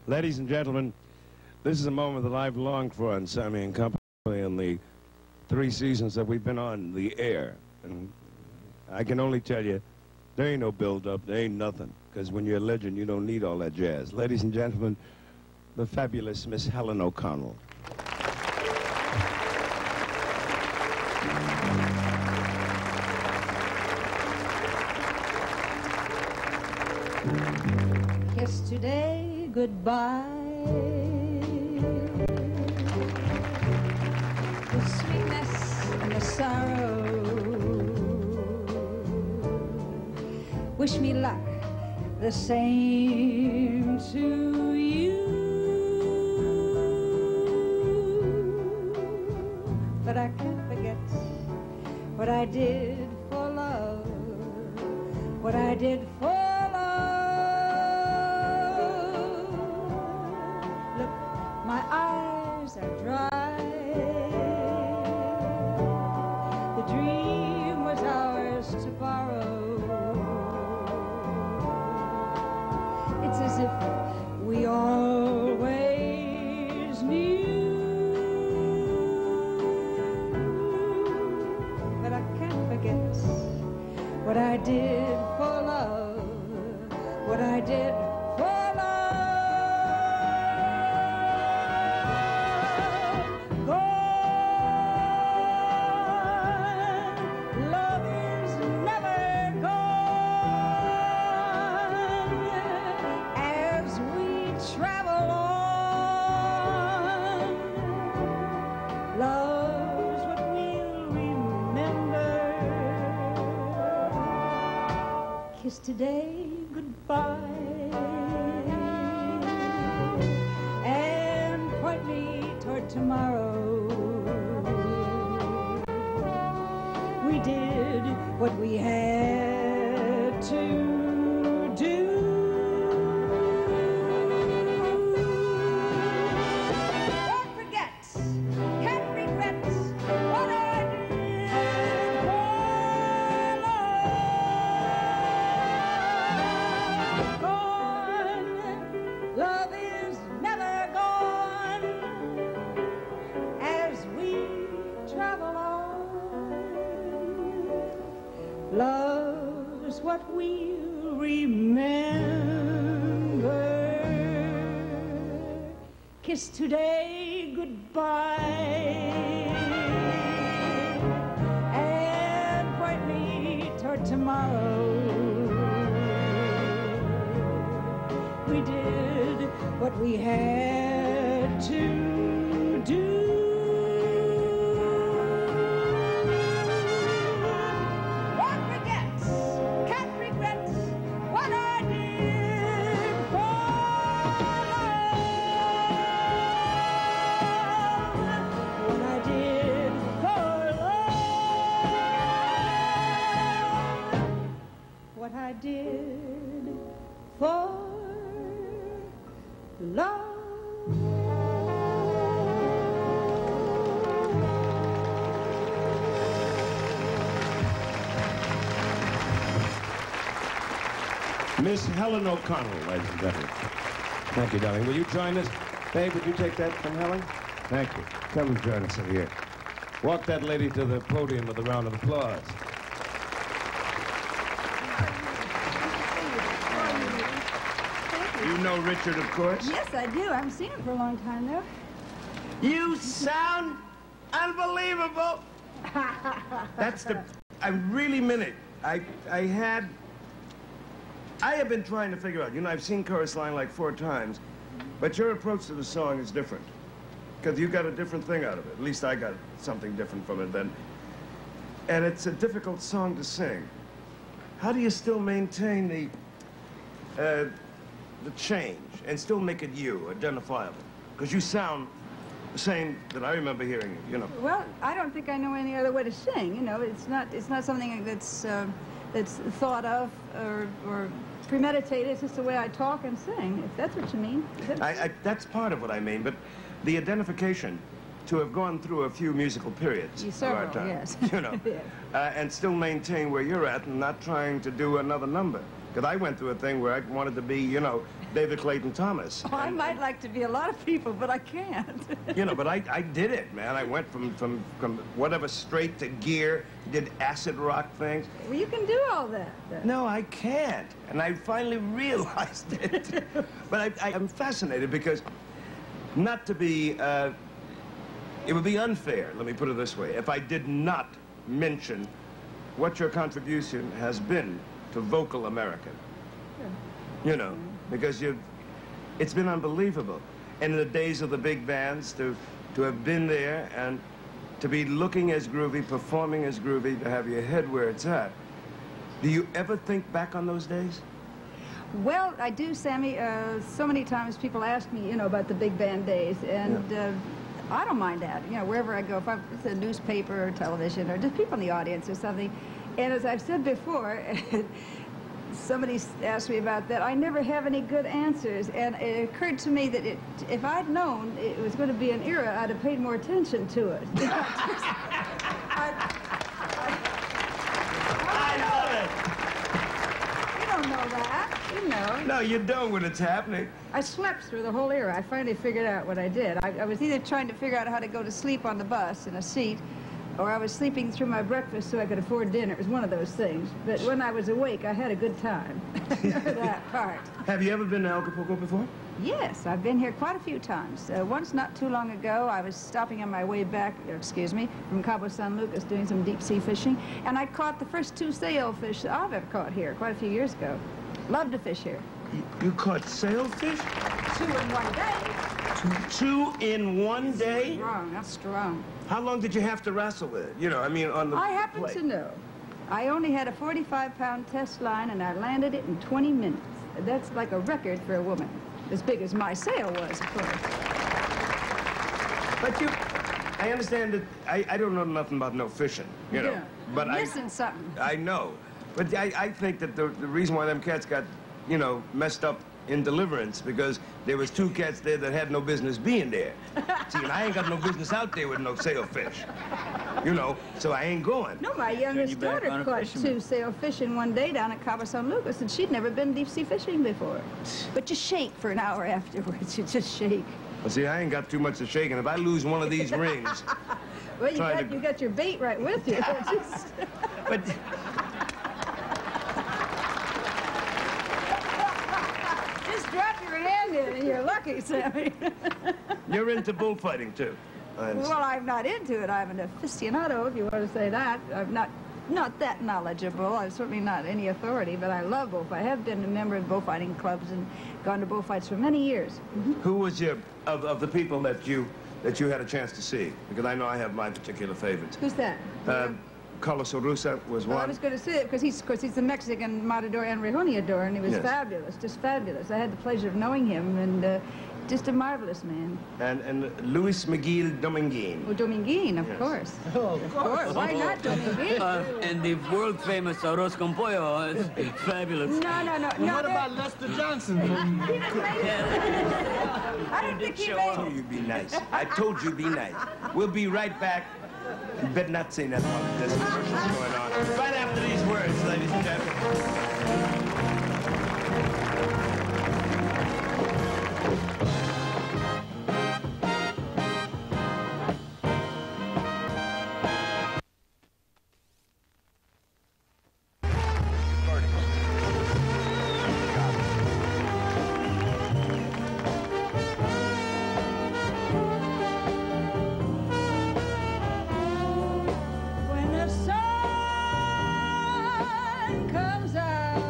Ladies and gentlemen, this is a moment that I've longed for on Sammy and Company in the 3 seasons that we've been on the air. And I can only tell you, there ain't no build-up, there ain't nothing. Because when you're a legend, you don't need all that jazz. Ladies and gentlemen, the fabulous Miss Helen O'Connell. Kiss today goodbye. The sweetness and the sorrow. Wish me luck, the same to you. But I can't forget what I did for love, what I did for my eyes are dry. The dream was ours to borrow. It's as if we always knew. But I can't forget what I did for love, what I did for love. Love's what we'll remember. Kiss today goodbye and point me toward tomorrow. We did what we had to do. Love is never gone as we travel on. Love's what we'll remember. Kiss today goodbye and point me toward tomorrow. We did what we had to do. Won't forget, can't regret what I did for love. What I did for love. What I did for love. Miss Helen O'Connell, ladies and gentlemen. Thank you, darling. Will you join us? Babe, would you take that from Helen? Thank you. Come and join us in here. Walk that lady to the podium with a round of applause. You know Richard, of course? Yes, I do. I haven't seen him for a long time, though. You sound unbelievable. That's the... I really meant it. I have been trying to figure out, you know, I've seen Chorus Line like 4 times, but your approach to the song is different. Because you got a different thing out of it. At least I got something different from it then. And it's a difficult song to sing. How do you still maintain the change and still make it you, identifiable? Because you sound the same that I remember hearing you, you know. Well, I don't think I know any other way to sing. You know, it's not something that's thought of or premeditated. It's just the way I talk and sing, if that's what you mean. That's part of what I mean, but the identification to have gone through a few musical periods of our time, yes. you know, Yes. And still maintain where you're at and not trying to do another number. Because I went through a thing where I wanted to be, you know, David Clayton Thomas. Oh, I might like to be a lot of people, but I can't. You know, but I did it, man. I went from whatever straight to gear, did acid rock things. Well, you can do all that. No, I can't. And I finally realized it. But I'm fascinated because not to be, it would be unfair, let me put it this way, if I did not mention what your contribution has been to vocal America. You know, because it's been unbelievable. And in the days of the big bands, to have been there and to be looking as groovy, performing as groovy, to have your head where it's at. Do you ever think back on those days? Well, I do, Sammy. So many times people ask me, you know, about the big band days, and I don't mind that. You know, wherever I go, if it's a newspaper or television or just people in the audience or something. And as I've said before, somebody asked me about that. I never have any good answers, and it occurred to me that if I'd known it was going to be an era, I'd have paid more attention to it. I love it. You don't know that, you know. No, you don't when it's happening. I slept through the whole era. I finally figured out what I did. I was either trying to figure out how to go to sleep on the bus in a seat, or I was sleeping through my breakfast so I could afford dinner. It was one of those things. But when I was awake, I had a good time. That part. Have you ever been to Acapulco before? Yes, I've been here quite a few times. Once, not too long ago, I was stopping on my way back, from Cabo San Lucas doing some deep sea fishing, and I caught the first 2 sailfish that I've ever caught here quite a few years ago. Love to fish here. You caught sailfish? 2 in one day. 2 in one day? Strong, that's strong. How long did you have to wrestle with it? You know, I mean, on the I happen plate. to know. I only had a 45-pound test line, and I landed it in 20 minutes. That's like a record for a woman. As big as my sail was, of course. But I understand that, I don't know nothing about no fishing, you know. Yeah. But You're missing something. I know. But I think that the reason why them cats got, you know, messed up in Deliverance, because there was 2 cats there that had no business being there. See, and I ain't got no business out there with no sailfish. You know, so I ain't going. No, my youngest daughter caught 2 sailfish in one day down at Cabo San Lucas, and she'd never been deep sea fishing before. But you shake for an hour afterwards. You just shake. Well, see, I ain't got too much of shaking. If I lose one of these rings... Well, you got your bait right with you. But... Just drop your hand in and you're lucky, Sammy. You're into bullfighting, too. Well, I'm not into it. I'm an aficionado, if you want to say that. I'm not that knowledgeable. I'm certainly not any authority, but I love bullfighting. I have been a member of bullfighting clubs and gone to bullfights for many years. Mm-hmm. Who was of the people that you had a chance to see? Because I know I have my particular favorites. Who's that? Carlos Urruza was one. I was going to say it because he's the Mexican matador and rejoneador, and he was Yes. fabulous, just fabulous. I had the pleasure of knowing him, and just a marvelous man. And Luis Miguel Dominguin. Oh, Dominguin, of Yes. course. Oh, Of course. Why not Dominguin? And the world famous arroz con pollo is fabulous. No. What about Lester Johnson? I don't think he I made told you be nice. I told you be nice. We'll be right back. You better not say nothing about this commercial's going on. Right after these words, ladies and gentlemen. When the sun comes out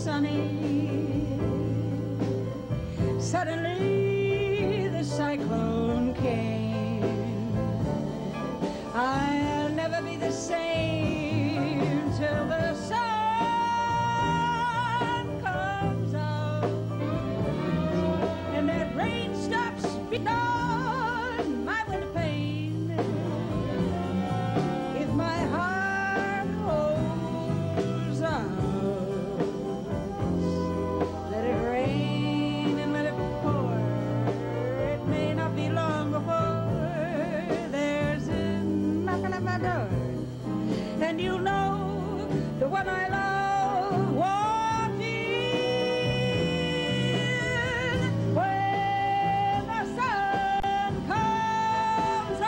sunny. Suddenly the cyclone came. I'll never be the same till the sun comes out and that rain stops beating on my window pane. If my heart holds out, let it rain and let it pour. It may not be long before there's a knocking at my door, and you'll know the one I love walked in when the sun comes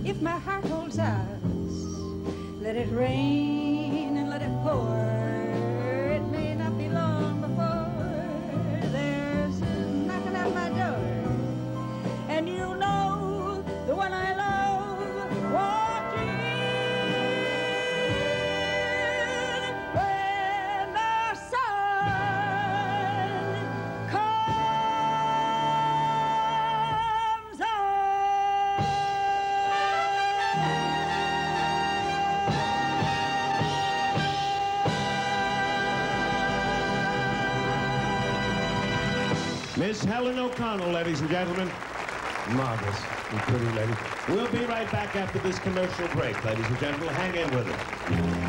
If my heart holds out, let it rain and let it pour. It may not be long before there's a knocking at my door, and you know the one I love walked in when the sun comes out. Miss Helen O'Connell, ladies and gentlemen. Marvelous. You pretty lady. We'll be right back after this commercial break, ladies and gentlemen. Hang in with us.